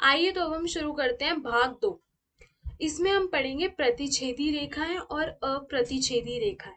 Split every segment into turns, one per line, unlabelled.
आइए तो अब हम शुरू करते हैं भाग 2। इसमें हम पढ़ेंगे प्रतिच्छेदी रेखाएं और अप्रतिच्छेदी रेखाएं।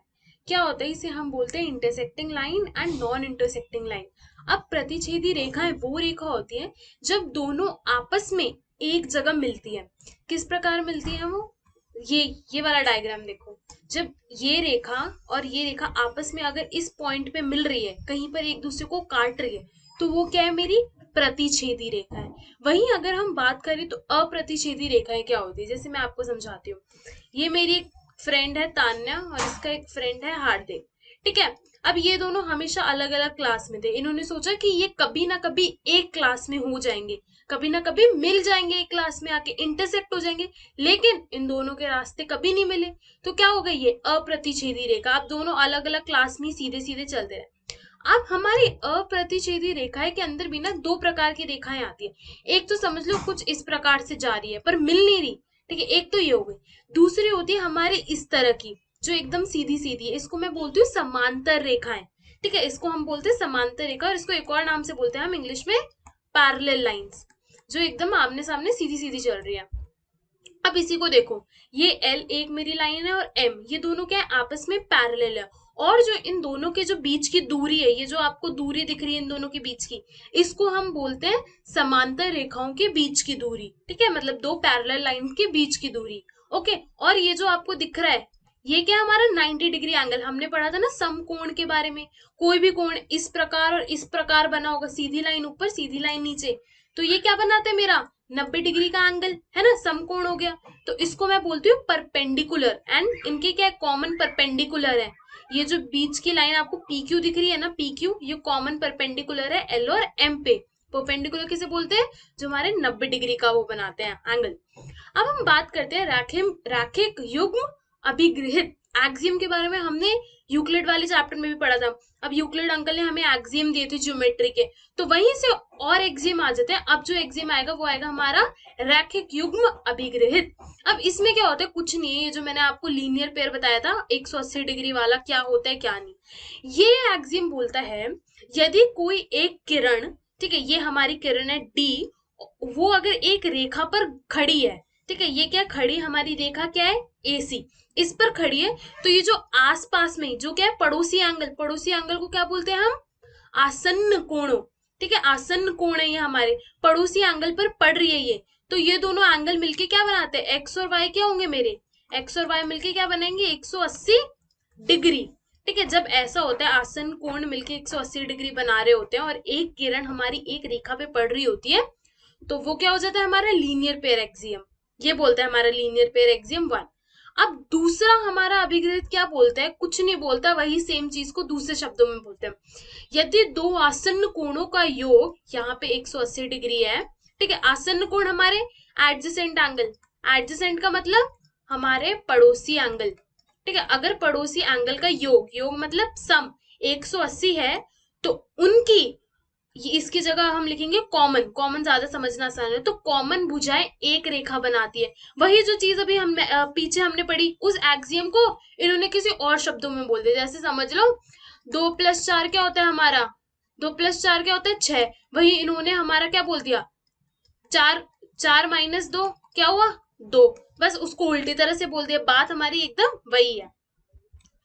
क्या होता है, इसे हम बोलते हैं intersecting line and non intersecting line. अब प्रतिच्छेदी रेखाएं वो रेखा होती है जब दोनों आपस में एक जगह मिलती है। किस प्रकार मिलती है वो? ये वाला डायग्राम देखो। जब ये रेखा और ये रेखा आपस में अगर इस पॉइंट पे मिल रही है, कहीं पर एक दूसरे को काट रही है, तो वो क्या है? मेरी प्रतिच्छेदी रेखा है। वहीं अगर हम बात करें तो अप्रतिच्छेदी रेखाएं क्या होती है, जैसे मैं आपको समझाती हूँ। ये मेरी एक फ्रेंड है तान्या और इसका एक फ्रेंड है हार्दिक, ठीक है। अब ये दोनों हमेशा अलग अलग क्लास में थे। इन्होंने सोचा कि ये कभी ना कभी एक क्लास में हो जाएंगे, कभी ना कभी मिल जाएंगे, एक क्लास में आके इंटरसेक्ट हो जाएंगे। लेकिन इन दोनों के रास्ते कभी नहीं मिले, तो क्या हो गई? ये अप्रतिच्छेदी रेखा। अब दोनों अलग अलग क्लास में सीधे सीधे चलते रहे। अब हमारी अप्रतिच्छेदी रेखाएं के अंदर भी ना दो प्रकार की रेखाएं आती है। एक तो समझ लो कुछ इस प्रकार से जा रही है पर मिल नहीं रही, ठीक है, एक तो ये हो गई। दूसरी होती है हमारे इस तरह की, जो एकदम सीधी सीधी है। इसको मैं बोलती हूँ समांतर रेखाएं, ठीक है। इसको हम बोलते हैं समांतर रेखा, और इसको एक और नाम से बोलते हैं हम इंग्लिश में पैरेलल लाइंस, जो एकदम आमने सामने सीधी सीधी चल रही है। अब इसी को देखो, ये एल एक मेरी लाइन है और एम, ये दोनों क्या है? आपस में पैरेलल है। और जो इन दोनों के जो बीच की दूरी है, ये जो आपको दूरी दिख रही है इन दोनों के बीच की, इसको हम बोलते हैं समांतर रेखाओं के बीच की दूरी, ठीक है। मतलब दो पैरेलल लाइन के बीच की दूरी, ओके। और ये जो आपको दिख रहा है, ये क्या हमारा 90 डिग्री एंगल। हमने पढ़ा था ना समकोण के बारे में। कोई भी कोण इस प्रकार और इस प्रकार बना होगा, सीधी लाइन ऊपर सीधी लाइन नीचे, तो ये क्या बनाता है? मेरा 90 डिग्री का एंगल है ना, समकोण हो गया। तो इसको मैं बोलती हूँ परपेंडिकुलर, एंड इनके क्या कॉमन परपेंडिकुलर है। ये जो बीच की लाइन आपको PQ दिख रही है ना, PQ, ये कॉमन परपेंडिकुलर है L और M पे। परपेंडिकुलर किसे बोलते हैं? जो हमारे 90 डिग्री का वो बनाते हैं एंगल। अब हम बात करते हैं रैखिक युग्म अभिगृहित एक्सियम के बारे में। हमने यूक्लिड वाले चैप्टर में भी पढ़ा था। अब यूक्लिड अंकल ने हमें एक्सियम दिए थे ज्योमेट्री के, तो वहीं से और एक्सियम आ जाते हैं। अब जो एक्सियम आएगा वो आएगा हमारा रैखिक युग्म अभिगृहित। अब इसमें क्या होता है? कुछ नहीं है, ये जो मैंने आपको लीनियर पेयर बताया था 180 डिग्री वाला, क्या होता है क्या नहीं। ये एक्सियम बोलता है यदि कोई एक किरण, ठीक है, ये हमारी किरण है D, वो अगर एक रेखा पर खड़ी है, ठीक है, ये क्या खड़ी हमारी रेखा क्या है? AC, इस पर खड़ी है, तो ये जो आसपास में जो क्या है? पड़ोसी एंगल, पड़ोसी एंगल को क्या बोलते हैं हम? आसन्न कोणों, ठीक है। आसन्न कोण है ये हमारे पड़ोसी एंगल पर पड़ रही है ये, तो ये दोनों एंगल मिलके क्या बनाते हैं? एक्स और वाई क्या होंगे मेरे? एक्स और वाई मिलके क्या बनेंगे? 180 डिग्री, ठीक है। जब ऐसा होता है आसन्न कोण मिलके 180 डिग्री बना रहे होते हैं और एक किरण हमारी एक रेखा पे पड़ रही होती है, तो वो क्या हो जाता है? हमारा लीनियर पेयर एक्सियम। ये बोलता है हमारा लीनियर पेयर एक्सियम 1। अब दूसरा हमारा अभिगृहित क्या बोलता है? कुछ नहीं बोलता, वही सेम चीज को दूसरे शब्दों में बोलते हैं। यदि दो आसन्न कोणों का योग यहाँ पे 180 डिग्री है, ठीक है। आसन्न कोण हमारे एडजेसेंट एंगल, एडजेसेंट का मतलब हमारे पड़ोसी एंगल, ठीक है। अगर पड़ोसी एंगल का योग, योग मतलब सम 180 है, तो उनकी, ये इसकी जगह हम लिखेंगे कॉमन, कॉमन ज्यादा समझना आसान है, तो कॉमन भुजाएं एक रेखा बनाती है। वही जो चीज अभी हम पीछे हमने पढ़ी, उस एक्सियम को इन्होंने किसी और शब्दों में बोल दिया। जैसे समझ लो 2+4 क्या होता है हमारा? 2+4 क्या होता है? 6। वही इन्होंने हमारा क्या बोल दिया? 4, 4 - 2 क्या हुआ? 2। बस उसको उल्टी तरह से बोल दिया, बात हमारी एकदम वही है,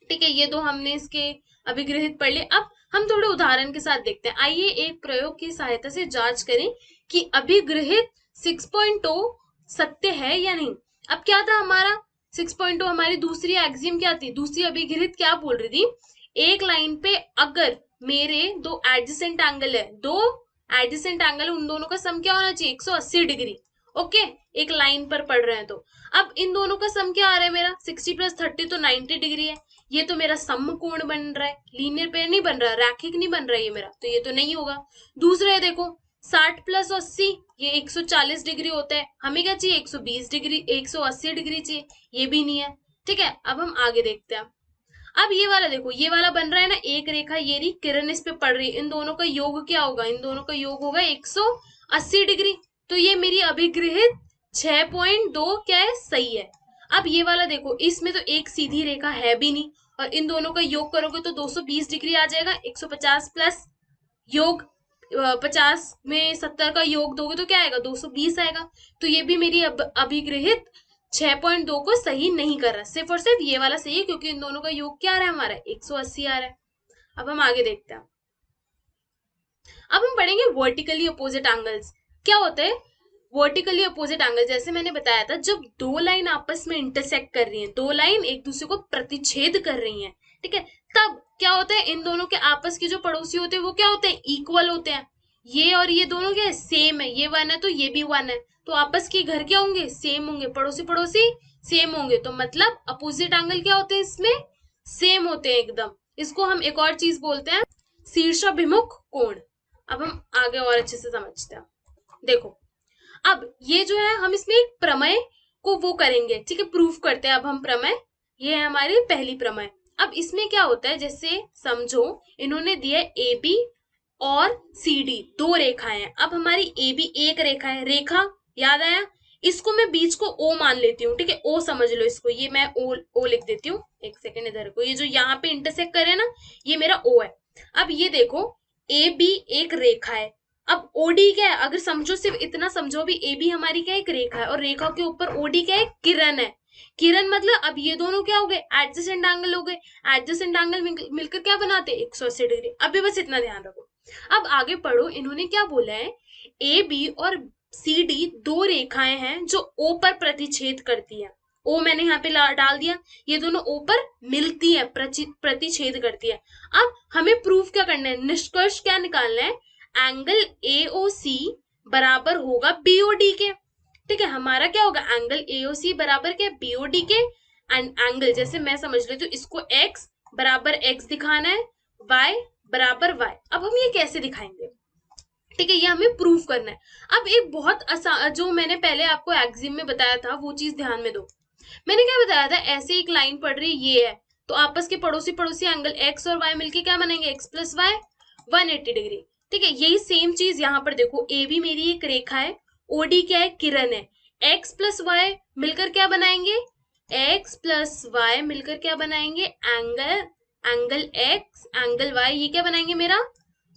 ठीक है। ये दो हमने इसके अभिगृहित पढ़ लिए। अब हम थोड़े उदाहरण के साथ देखते हैं। आइए एक प्रयोग की सहायता से जांच करें कि अभिगृहित 6.0 सत्य है या नहीं। अब क्या था हमारा 6.0? हमारी दूसरी एक्सियम क्या थी? दूसरी अभिगृहित क्या बोल रही थी? एक लाइन पे अगर मेरे दो एडजेसेंट एंगल है, दो एडजेसेंट एंगल, उन दोनों का सम क्या होना चाहिए? 180 डिग्री, ओके। एक लाइन पर पढ़ रहे हैं तो अब इन दोनों का सम क्या आ रहा है मेरा? 60 + 30 तो 90 डिग्री है। ये तो मेरा समकोण बन रहा है, लीनियर पेयर नहीं बन रहा, रैखिक नहीं बन रहा है ये मेरा, तो ये तो नहीं होगा। दूसरा है देखो 60 + 80, ये 140 डिग्री होता है। हमें क्या चाहिए? 120 डिग्री, 180 डिग्री चाहिए, ये भी नहीं है, ठीक है। अब हम आगे देखते हैं। अब ये वाला देखो, ये वाला बन रहा है ना एक रेखा, ये रही किरण इस पे पड़ रही है, इन दोनों का योग क्या होगा? इन दोनों का योग होगा 180 डिग्री, तो ये मेरी अभिगृहित 6.2 क्या है? सही है। अब ये वाला देखो, इसमें तो एक सीधी रेखा है भी नहीं, और इन दोनों का योग करोगे तो 220 डिग्री आ जाएगा, 150 प्लस योग, 50 में 70 का योग दोगे तो क्या आएगा, 220 आएगा। तो ये भी मेरी अभिगृहित 6.2 को सही नहीं कर रहा, सिर्फ और सिर्फ ये वाला सही है क्योंकि इन दोनों का योग क्या आ रहा है हमारा, 180 आ रहा है। अब हम आगे देखते हैं। अब हम पढ़ेंगे वर्टिकली अपोजिट एंगल्स। क्या होता है वर्टिकली अपोजिट एंगल? जैसे मैंने बताया था, जब दो लाइन आपस में इंटरसेक्ट कर रही हैं, दो लाइन एक दूसरे को प्रतिच्छेद कर रही हैं, ठीक है, तब क्या होता है, इन दोनों के आपस के जो पड़ोसी होते हैं वो क्या होते हैं, इक्वल होते हैं। ये और ये दोनों क्या है, सेम है, ये 1 है तो ये भी 1 है, तो आपस के घर क्या होंगे, सेम होंगे, पड़ोसी पड़ोसी सेम होंगे, तो मतलब अपोजिट एंगल क्या होते हैं इसमें, सेम होते हैं एकदम। इसको हम एक और चीज बोलते हैं शीर्षाभिमुख कोण। अब हम आगे और अच्छे से समझते हैं। देखो, अब ये जो है हम इसमें एक प्रमेय को वो करेंगे, ठीक है, प्रूफ करते हैं अब हम प्रमेय। ये है हमारी पहली प्रमेय। अब इसमें क्या होता है, जैसे समझो इन्होंने दिया ए बी और सी डी, दो रेखाएं हैं। अब हमारी ए बी एक रेखा है, रेखा याद आया, इसको मैं बीच को ओ मान लेती हूँ, ठीक है, ओ समझ लो इसको, ये मैं ओ लिख देती हूँ। एक सेकेंड, इधर को, ये जो यहाँ पे इंटरसेक्ट करे ना, ये मेरा ओ है। अब ये देखो, ए बी एक रेखा है, अब ओडी क्या है, अगर समझो सिर्फ इतना समझो, अभी ए बी हमारी क्या है, एक रेखा है, और रेखा के ऊपर ओडी क्या है, किरण है। किरण मतलब अब ये दोनों क्या हो गए, एडजेसेंट एंगल हो गए। एडजेसेंट एंगल मिलकर क्या बनाते हैं, 180 डिग्री। अभी बस इतना ध्यान रखो। अब आगे पढ़ो, इन्होंने क्या बोला है, ए बी और सी डी दो रेखाएं हैं जो ओ पर प्रतिच्छेद करती है। ओ मैंने यहाँ पे डाल दिया, ये दोनों ओ पर मिलती है, प्रतिच्छेद करती है। अब हमें प्रूफ क्या करना है, निष्कर्ष क्या निकालना है, एंगल AOC बराबर होगा BOD के, ठीक है, हमारा क्या होगा, एंगल AOC बराबर क्या, BOD के। एंड एंगल जैसे मैं समझ लेती हूँ, इसको x बराबर x दिखाना है, y बराबर y। अब हम ये कैसे दिखाएंगे, ठीक है, ये हमें प्रूफ करना है। अब एक बहुत आसान, जो मैंने पहले आपको एक्सिम में बताया था वो चीज ध्यान में दो। मैंने क्या बताया था, ऐसे एक लाइन पड़ रही ये है, तो आपस के पड़ोसी पड़ोसी एंगल x और y मिलके क्या बनेंगे, x प्लस y 180 डिग्री, ठीक है। यही सेम चीज यहाँ पर देखो, ए बी मेरी एक रेखा है, ओडी क्या है, किरण है, x प्लस वाई मिलकर क्या बनाएंगे, x प्लस वाई मिलकर क्या बनाएंगे, एंगल x एंगल y, ये क्या बनाएंगे मेरा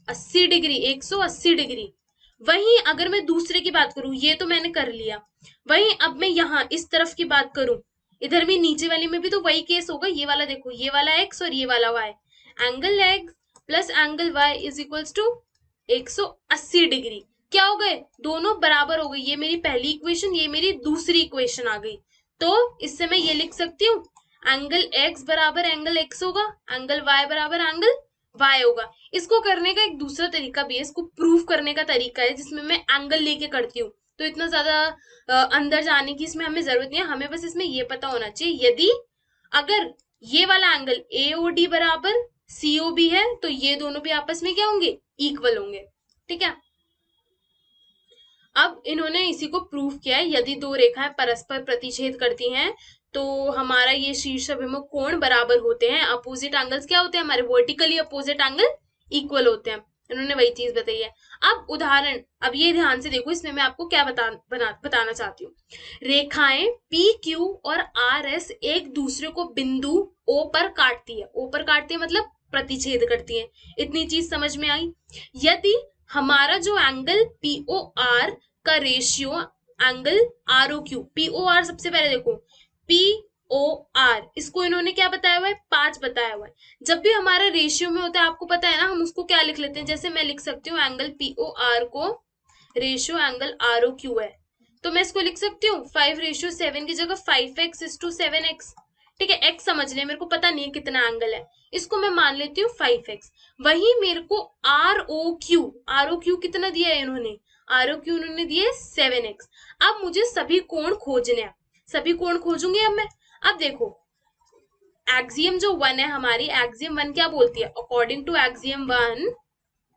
80 डिग्री, 180 डिग्री। वहीं अगर मैं दूसरे की बात करूं, ये तो मैंने कर लिया, वहीं अब मैं यहाँ इस तरफ की बात करूं, इधर भी नीचे वाली में भी तो वही केस होगा। ये वाला देखो, ये वाला x और ये वाला y, angle x plus angle y is equals to 180 degree. क्या हो गए, दोनों बराबर हो गई। ये मेरी पहली इक्वेशन, ये मेरी दूसरी इक्वेशन आ गई। तो इससे मैं ये लिख सकती हूँ, एंगल x बराबर एंगल x होगा, एंगल y बराबर एंगल y होगा। इसको करने का एक दूसरा तरीका भी है, इसको प्रूफ करने का तरीका है, जिसमें मैं एंगल लेके करती हूँ। तो इतना ज्यादा अंदर जाने की इसमें हमें जरूरत नहीं है, हमें बस इसमें ये पता होना चाहिए, यदि अगर ये वाला एंगल AOD बराबर COB है तो ये दोनों भी आपस में क्या होंगे, इक्वल होंगे, ठीक है। अब इन्होंने इसी को प्रूव किया है, यदि दो रेखाएं परस्पर प्रतिच्छेद करती हैं तो हमारा ये शीर्षाभिमुख कोण बराबर होते हैं। अपोजिट एंगल्स क्या होते हैं हमारे, वर्टिकली अपोजिट एंगल इक्वल होते हैं। इन्होंने वही चीज बताई है। अब उदाहरण, अब ये ध्यान से देखो, इसमें मैं आपको क्या बताना चाहती हूँ। रेखाएं PQ और RS एक दूसरे को बिंदु O पर काटती है, O पर काटती है मतलब प्रतिच्छेद करती है। इतनी चीज समझ में आई। यदि हमारा जो एंगल POR का रेशियो एंगल ROQ, POR सबसे पहले देखो, POR इसको इन्होंने क्या बताया हुआ है, 5 बताया हुआ है। जब भी हमारा रेशियो में होता है, आपको पता है ना, हम उसको क्या लिख लेते हैं, जैसे मैं लिख सकती हूँ एंगल POR को रेशियो एंगल ROQ है, तो मैं इसको लिख सकती हूँ 5:7 की जगह 5x:7x, ठीक है। x समझ लिया, मेरे को पता नहीं है कितना एंगल है, इसको मैं मान लेती हूँ 5x। वही मेरे को ROQ कितना दिया है इन्होंने, ROQ उन्होंने दिए 7x। अब मुझे सभी कोण खोजने हैं, सभी कोण खोजूंगी अब मैं। अब देखो, एक्सियम जो 1 है हमारी, एक्सियम 1 क्या बोलती है, अकॉर्डिंग टू एक्सियम 1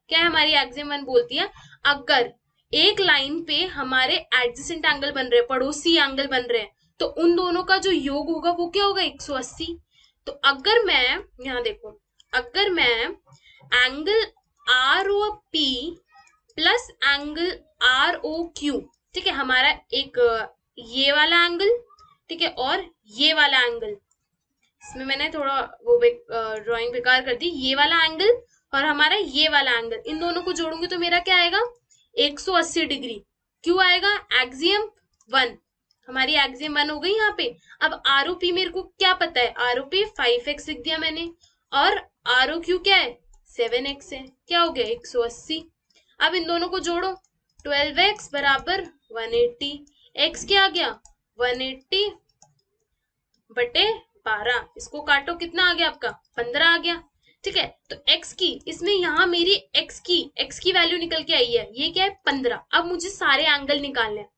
क्या है हमारी, एक्सियम 1 बोलती है, अगर एक लाइन पे हमारे एडजेसेंट एंगल बन रहे हैं, पड़ोसी एंगल बन रहे हैं, तो उन दोनों का जो योग होगा वो क्या होगा, 180। तो अगर मैं यहाँ देखो, अगर मैं angle ROP plus angle ROQ, ठीक है, हमारा एक ये वाला एंगल, ठीक है, और ये वाला एंगल, इसमें मैंने थोड़ा वो ड्राइंग बेकार कर दी, ये वाला एंगल और हमारा ये वाला एंगल, इन दोनों को जोड़ूंगी तो मेरा क्या आएगा 180 डिग्री। क्यों आएगा, एक्सियम 1, हमारी एक्सियम 1 हो गई यहाँ पे। अब आरओपी मेरे को क्या पता है, आरओपी 5x लिख दिया मैंने, और आरओक्यू क्या है 7x है, क्या हो गया 180। अब इन दोनों को जोड़ो, 12x बराबर 180, x क्या आ गया 180 बटे 12, इसको काटो कितना आ गया आपका 15 आ गया। ठीक है, तो x की, इसमें यहाँ मेरी x की वैल्यू निकल के आई है, ये क्या है 15। अब मुझे सारे एंगल निकालने हैं।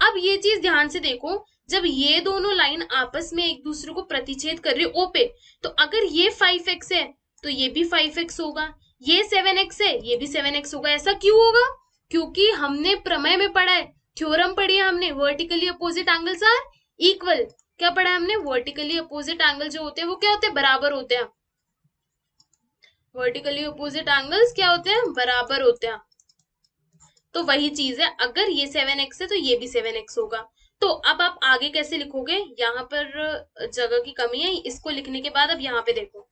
अब ये चीज ध्यान से देखो, जब ये दोनों लाइन आपस में एक दूसरे को प्रतिच्छेद कर रही है O पे, तो अगर ये 5x है तो ये भी 5x होगा, ये 7x है ये भी 7x होगा। ऐसा क्यों होगा, क्योंकि हमने प्रमेय में पढ़ा है, थ्योरम पढ़ी है हमने, vertically opposite angles are equal. क्या पढ़ा है हमने, वर्टिकली अपोजिट एंगल जो होते हैं वो क्या होते हैं, बराबर होते हैं। वर्टिकली अपोजिट एंगल्स क्या होते हैं, बराबर होते हैं। तो वही चीज है, अगर ये 7x है तो ये भी 7x होगा। तो अब आप आगे कैसे लिखोगे, यहाँ पर जगह की कमी है, इसको लिखने के बाद अब यहाँ पे देखो,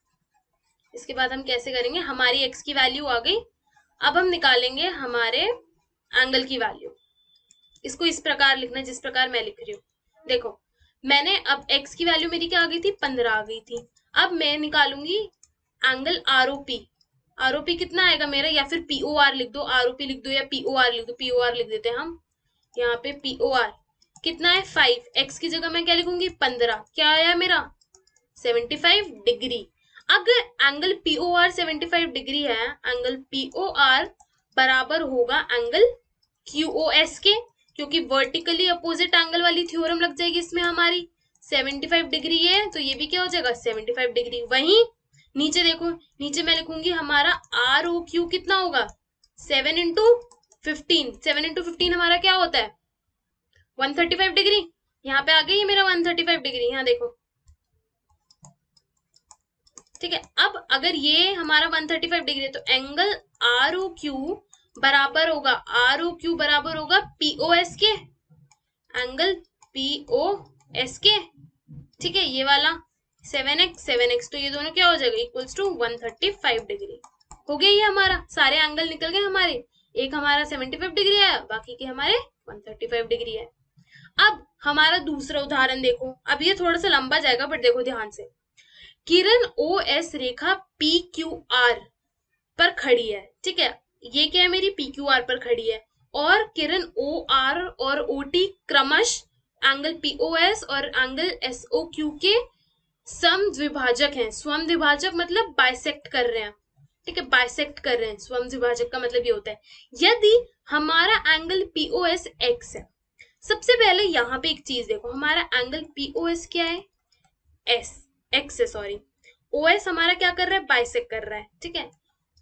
इसके बाद हम कैसे करेंगे, हमारी x की वैल्यू आ गई। अब हम निकालेंगे हमारे एंगल की वैल्यू। इसको इस प्रकार लिखना जिस प्रकार मैं लिख रही हूँ। देखो मैंने अब x की वैल्यू मेरी क्या आ गई थी 15 आ गई थी। अब मैं निकालूंगी एंगल आरओपी। आरओपी कितना आएगा मेरा, या फिर पीओआर लिख दो, आरओपी लिख दो या पीओआर लिख दो, पीओआर लिख देते हैं हम। यहाँ पे पीओआर कितना है 5, x की जगह मैं क्या लिखूंगी 15, क्या आया मेरा 75 डिग्री। अगर एंगल पीओआर 75 डिग्री है, एंगल पीओआर बराबर होगा एंगल क्यूओएस के, क्योंकि वर्टिकली अपोजिट एंगल वाली थ्योरम लग जाएगी इसमें हमारी। 75 डिग्री ये है तो ये भी क्या हो जाएगा 75 डिग्री। वहीं नीचे देखो, नीचे मैं लिखूंगी हमारा आर ओ क्यू कितना होगा 7 इंटू 15, 7 इंटू 15 हमारा क्या होता है 135 डिग्री। यहाँ पे आ गई है मेरा 135 डिग्री, यहाँ देखो। ठीक है, अब अगर ये हमारा 135 डिग्री है तो एंगल आर ओ क्यू बराबर होगा, आर ओ क्यू बराबर होगा पीओएस के, एंगल पीओएस के। ठीक है, ये वाला 7x, तो ये दोनों क्या हो जाएगा इक्वल्स टू 135 डिग्री। हो गया ये हमारा, सारे एंगल निकल गए हमारे, एक हमारा 75 डिग्री है, बाकी के हमारे 135 डिग्री है। अब हमारा दूसरा उदाहरण देखो, अब ये थोड़ा सा लंबा जाएगा बट देखो ध्यान से। किरण ओ एस रेखा पी क्यू आर पर खड़ी है। ठीक है, ये क्या है मेरी पी क्यू आर पर खड़ी है, और किरण ओ आर और ओ टी क्रमशः एंगल पीओएस और एंगल एसओ क्यू के समद्विभाजक हैं। समद्विभाजक मतलब बाइसेक्ट कर रहे हैं। ठीक है, बाइसेक्ट कर रहे हैं, समद्विभाजक का मतलब ये होता है यदि हमारा एंगल पीओएस एक्स है। सबसे पहले यहाँ पे एक चीज देखो, हमारा एंगल पीओएस क्या है एस, एक्स है सॉरी, ओएस हमारा क्या कर रहा है बाइसेक्ट कर रहा है। ठीक है,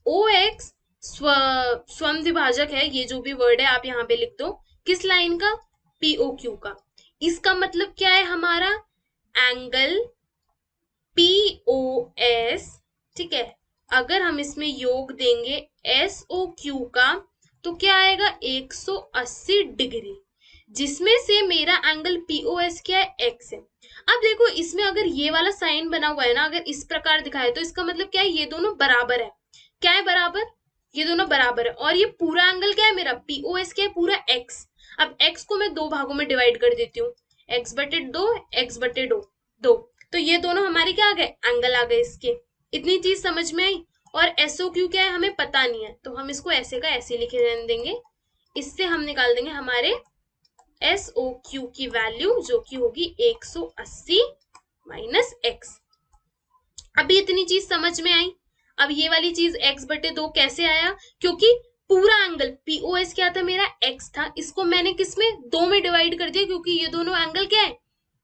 ओ एक्स समद्विभाजक है, ये जो भी वर्ड है आप यहाँ पे लिख दो, किस लाइन का पीओ क्यू का। इसका मतलब क्या है, हमारा एंगल पीओएस, ठीक है, अगर हम इसमें योग देंगे एसओ क्यू का तो क्या आएगा 180 डिग्री, जिसमें से मेरा एंगल पीओएस क्या है एक्स है। अब देखो इसमें अगर ये वाला साइन बना हुआ है ना, अगर इस प्रकार दिखाए तो इसका मतलब क्या है, ये दोनों बराबर है। क्या है बराबर, ये दोनों बराबर है, और ये पूरा एंगल क्या है मेरा पीओएस क्या है पूरा एक्स। अब एक्स को मैं दो भागों में डिवाइड कर देती हूँ, एक्स बटे दो, एक्स बटे दो, तो ये दोनों हमारे क्या आ गए एंगल आ गए इसके। इतनी चीज समझ में आई। और एसओ क्यू क्या है हमें पता नहीं है, तो हम इसको ऐसे का ऐसे लिखे रहने देंगे। इससे हम निकाल देंगे हमारे एसओ क्यू की वैल्यू जो कि होगी 180 माइनस एक्स। अभी इतनी चीज समझ में आई। अब ये वाली चीज x बटे 2 कैसे आया, क्योंकि पूरा एंगल पीओएस क्या था मेरा x था, इसको मैंने किसमें 2 में डिवाइड कर दिया, क्योंकि ये दोनों एंगल क्या है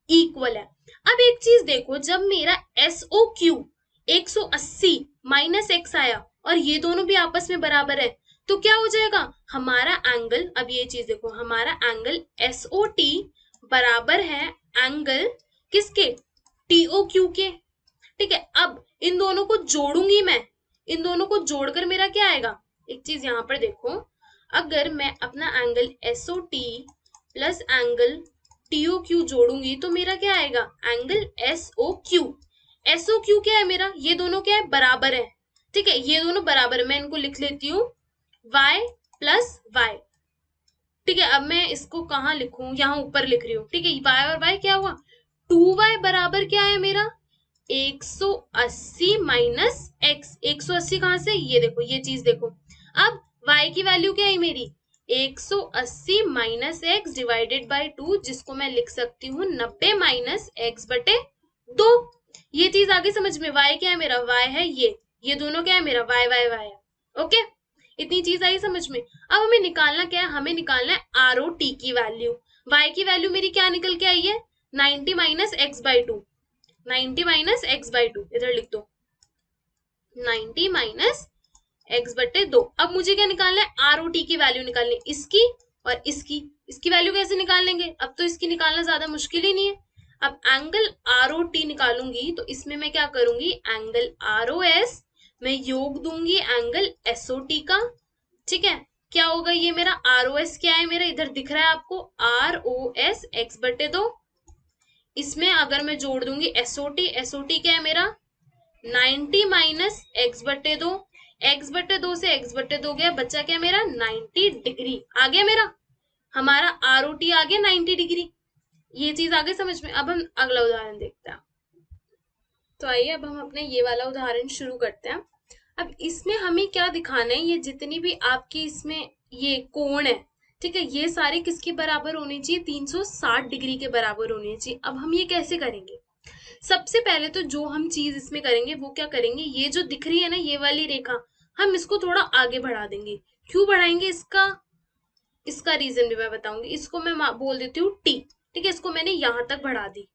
इक्वल है। अब एक चीज देखो, जब मेरा एसओ क्यू 180 माइनस एक्स आया और ये दोनों भी आपस में बराबर है, तो क्या हो जाएगा हमारा एंगल, अब ये चीज देखो, हमारा एंगल एसओ टी बराबर है एंगल किसके टीओ क्यू के। ठीक है, अब इन दोनों को जोड़ूंगी मैं, इन दोनों को जोड़कर मेरा क्या आएगा, एक चीज यहाँ पर देखो, अगर मैं अपना angle S O T plus angle T O Q जोड़ूंगी तो मेरा क्या आएगा angle S O Q. S O Q क्या है मेरा, ये दोनों क्या है बराबर है। ठीक है, ये दोनों बराबर है, मैं इनको लिख लेती हूँ y प्लस y। ठीक है, अब मैं इसको कहाँ लिखूं, यहाँ ऊपर लिख रही हूँ। ठीक है, y और y क्या हुआ, 2y बराबर क्या है मेरा 180 माइनस x। 180 कहाँ से, ये देखो, ये चीज देखो। अब y की वैल्यू क्या है मेरी 180 माइनस एक्स डिवाइडेड बाई 2, जिसको मैं लिख सकती हूँ 90 माइनस एक्स बटे 2। ये चीज आगे समझ में, y क्या है मेरा, y है ये दोनों क्या है मेरा y y y है। ओके, इतनी चीज आई समझ में। अब हमें निकालना क्या है, हमें निकालना है आर ओ टी की वैल्यू। y की वैल्यू मेरी क्या निकल के आई है 90 minus x by 2। 90 minus x by 2 इधर लिख दो, 90 माइनस एक्स बटे 2। अब मुझे क्या निकालना है, आर ओ टी की वैल्यू निकालनी है, इसकी और इसकी वैल्यू कैसे निकाल लेंगे, अब तो इसकी निकालना ज्यादा मुश्किल ही नहीं है। अब एंगल आर ओ टी निकालूंगी तो इसमें मैं क्या करूंगी, एंगल आर ओ एस मैं योग दूंगी एंगल एस ओ टी का। ठीक है, क्या होगा ये मेरा आर ओ एस क्या है मेरा, इधर दिख रहा है आपको आर ओ एस एक्स बटे 2। इसमें अगर मैं जोड़ दूंगी एस ओ टी क्या है मेरा 90 माइनस एक्स बटे 2। एक्स बटे 2 से एक्स बटे 2 गया, बचा क्या मेरा 90 डिग्री आ गया मेरा, हमारा आर ओ टी आ गया 90 डिग्री। ये चीज आगे समझ में। अब हम अगला उदाहरण देखते हैं। तो आइए अब हम अपने ये वाला उदाहरण शुरू करते हैं। अब इसमें हमें क्या दिखाना है, ये जितनी भी आपकी इसमें ये कोण है, ठीक है, ये सारे किसके बराबर होने चाहिए 360 डिग्री के बराबर होने चाहिए। अब हम ये कैसे करेंगे, सबसे पहले तो जो हम चीज इसमें करेंगे वो क्या करेंगे, ये जो दिख रही है ना ये वाली रेखा, हम इसको थोड़ा आगे बढ़ा देंगे। क्यों बढ़ाएंगे, इसका रीजन भी मैं बताऊंगी। इसको मैं बोल देती हूँ टी। ठीक है, इसको मैंने यहां तक बढ़ा दी।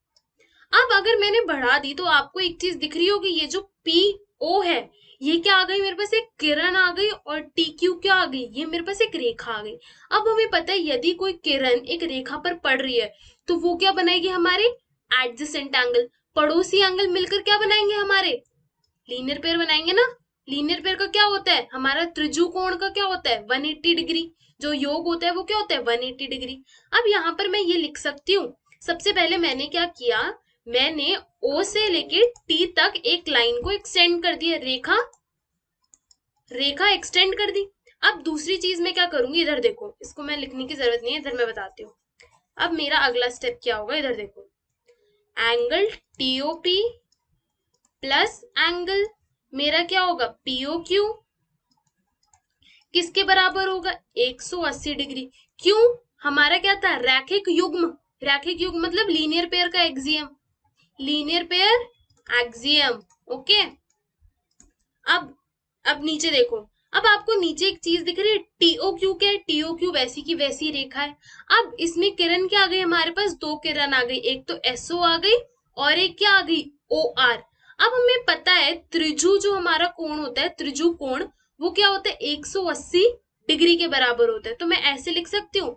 अब अगर मैंने बढ़ा दी तो आपको एक चीज दिख रही होगी, ये जो पी ओ है ये क्या आ गई मेरे पास, एक किरण आ गई, और टी क्यू क्या आ गई, ये मेरे पास एक रेखा आ गई। अब हमें पता है यदि कोई किरण एक रेखा पर पड़ रही है तो वो क्या बनाएगी, हमारे एडजेसेंट एंगल, पड़ोसी एंगल मिलकर क्या बनाएंगे, हमारे लीनियर पेयर बनाएंगे ना। लीनियर पेयर का क्या होता है, हमारा त्रिभुज का क्या होता है 180 डिग्री, जो योग होता है वो क्या होता है 180 डिग्री। अब यहाँ पर मैं ये लिख सकती हूँ, सबसे पहले मैंने क्या किया, मैंने O से लेके T तक एक लाइन को एक्सटेंड कर दिया, रेखा एक्सटेंड कर दी। अब दूसरी चीज मैं क्या करूंगी, इधर देखो, इसको मैं लिखने की जरूरत नहीं है, इधर मैं बताती हूँ। अब मेरा अगला स्टेप क्या होगा, इधर देखो, एंगल TOP प्लस एंगल मेरा क्या होगा POQ किसके बराबर होगा 180 डिग्री। क्यों, हमारा क्या था रैखिक युग्म, रैखिक युग्म मतलब लीनियर पेयर का axiom, linear pair axiom. Okay, अब नीचे देखो, अब आपको नीचे एक चीज दिख रही है टीओक्यू, क्या है टीओक्यू वैसी की वैसी रेखा है। अब इसमें किरण क्या आ गई, हमारे पास दो किरण आ गई, एक तो एसओ आ गई और एक क्या आ गई ओ आर। अब हमें पता है त्रिभुज जो हमारा कोण होता है, त्रिभुज कोण वो क्या होता है 180 डिग्री के बराबर होता है। तो मैं ऐसे लिख सकती हूँ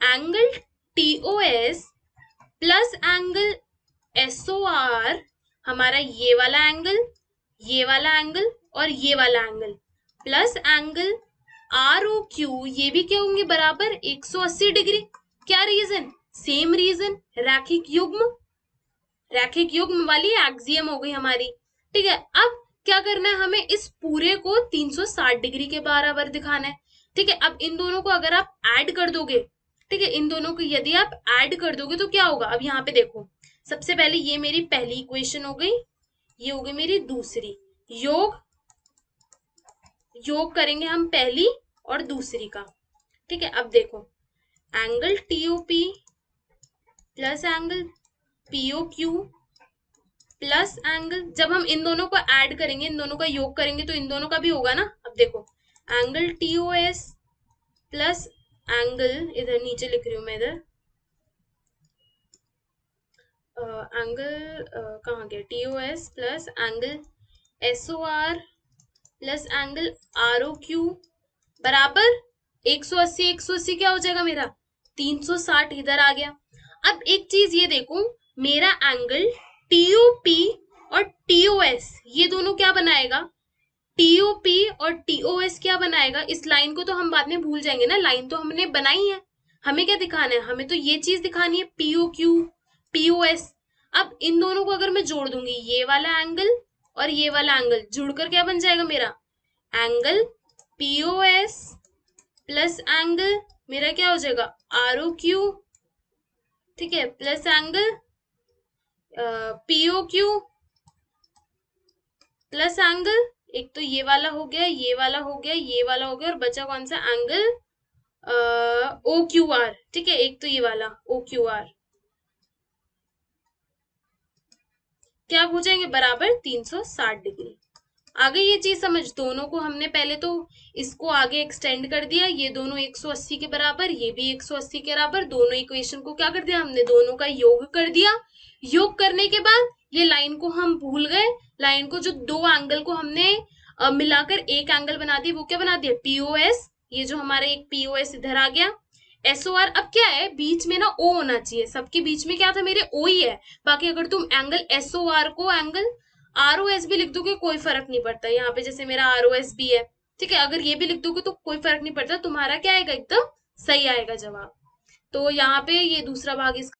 angle TOS plus angle SOR, हमारा ये वाला एंगल, ये वाला एंगल और ये वाला angle, plus angle R O Q, ये भी क्या होंगे बराबर 180 डिग्री। क्या रीजन, सेम रीजन, रैखिक युग्म, रैखिक युग्म वाली एक्सियम हो गई हमारी। ठीक है, अब क्या करना है, हमें इस पूरे को 360 डिग्री के बराबर दिखाना है। ठीक है, अब इन दोनों को अगर आप ऐड कर दोगे, ठीक है, इन दोनों को यदि आप ऐड कर दोगे तो क्या होगा, अब यहाँ पे देखो, सबसे पहले ये मेरी पहली इक्वेशन हो गई, ये हो गई मेरी दूसरी, योग करेंगे हम पहली और दूसरी का। ठीक है, अब देखो angle T O P plus angle P O Q plus angle, जब हम इन दोनों को ऐड करेंगे, इन दोनों का योग करेंगे तो इन दोनों का भी होगा ना। अब देखो एंगल टीओएस प्लस एंगल, इधर नीचे लिख रही हूं मैं, इधर एंगल कहाँ गया, TOS plus angle SOR plus angle R O Q बराबर 180, 180 क्या हो जाएगा मेरा 360, इधर आ गया। अब एक चीज ये देखो, मेरा एंगल टीओपी और टीओएस ये दोनों क्या बनाएगा, टीओपी और टीओएस क्या बनाएगा, इस लाइन को तो हम बाद में भूल जाएंगे ना, लाइन तो हमने बनाई है, हमें क्या दिखाना है, हमें तो ये चीज दिखानी है पीओक्यू पीओएस। अब इन दोनों को अगर मैं जोड़ दूंगी, ये वाला एंगल और ये वाला एंगल जुड़कर क्या बन जाएगा मेरा, एंगल पीओएस प्लस एंगल मेरा क्या हो जाएगा आरओक्यू, ठीक है, plus angle P O Q plus angle, एक तो ये वाला हो गया, ये वाला हो गया, ये वाला हो गया, और बचा कौन सा एंगल ओ क्यू आर, ठीक है, एक तो ये वाला ओ क्यू आर, क्या हो जाएंगे बराबर 360 डिग्री। आ गई ये चीज समझ, दोनों को हमने पहले तो इसको आगे एक्सटेंड कर दिया, ये दोनों 180 के बराबर, ये भी 180 के बराबर, दोनों इक्वेशन को क्या कर दिया हमने, दोनों का योग कर दिया। योग करने के बाद ये लाइन को हम भूल गए, लाइन को जो दो एंगल को हमने मिलाकर एक एंगल बना दिया, वो क्या बना दिया पीओएस, ये जो हमारा एक पीओएस इधर आ गया, एसओआर अब क्या है बीच में ना ओ होना चाहिए, सबके बीच में क्या था मेरे ओ ही है, बाकी अगर तुम एंगल एसओआर को एंगल आर ओ एस भी लिख दोगे कोई फर्क नहीं पड़ता, यहाँ पे जैसे मेरा आर ओ एस भी है, ठीक है, अगर ये भी लिख दोगे तो कोई फर्क नहीं पड़ता, तुम्हारा क्या आएगा एकदम सही आएगा जवाब। तो यहाँ पे ये दूसरा भाग इसका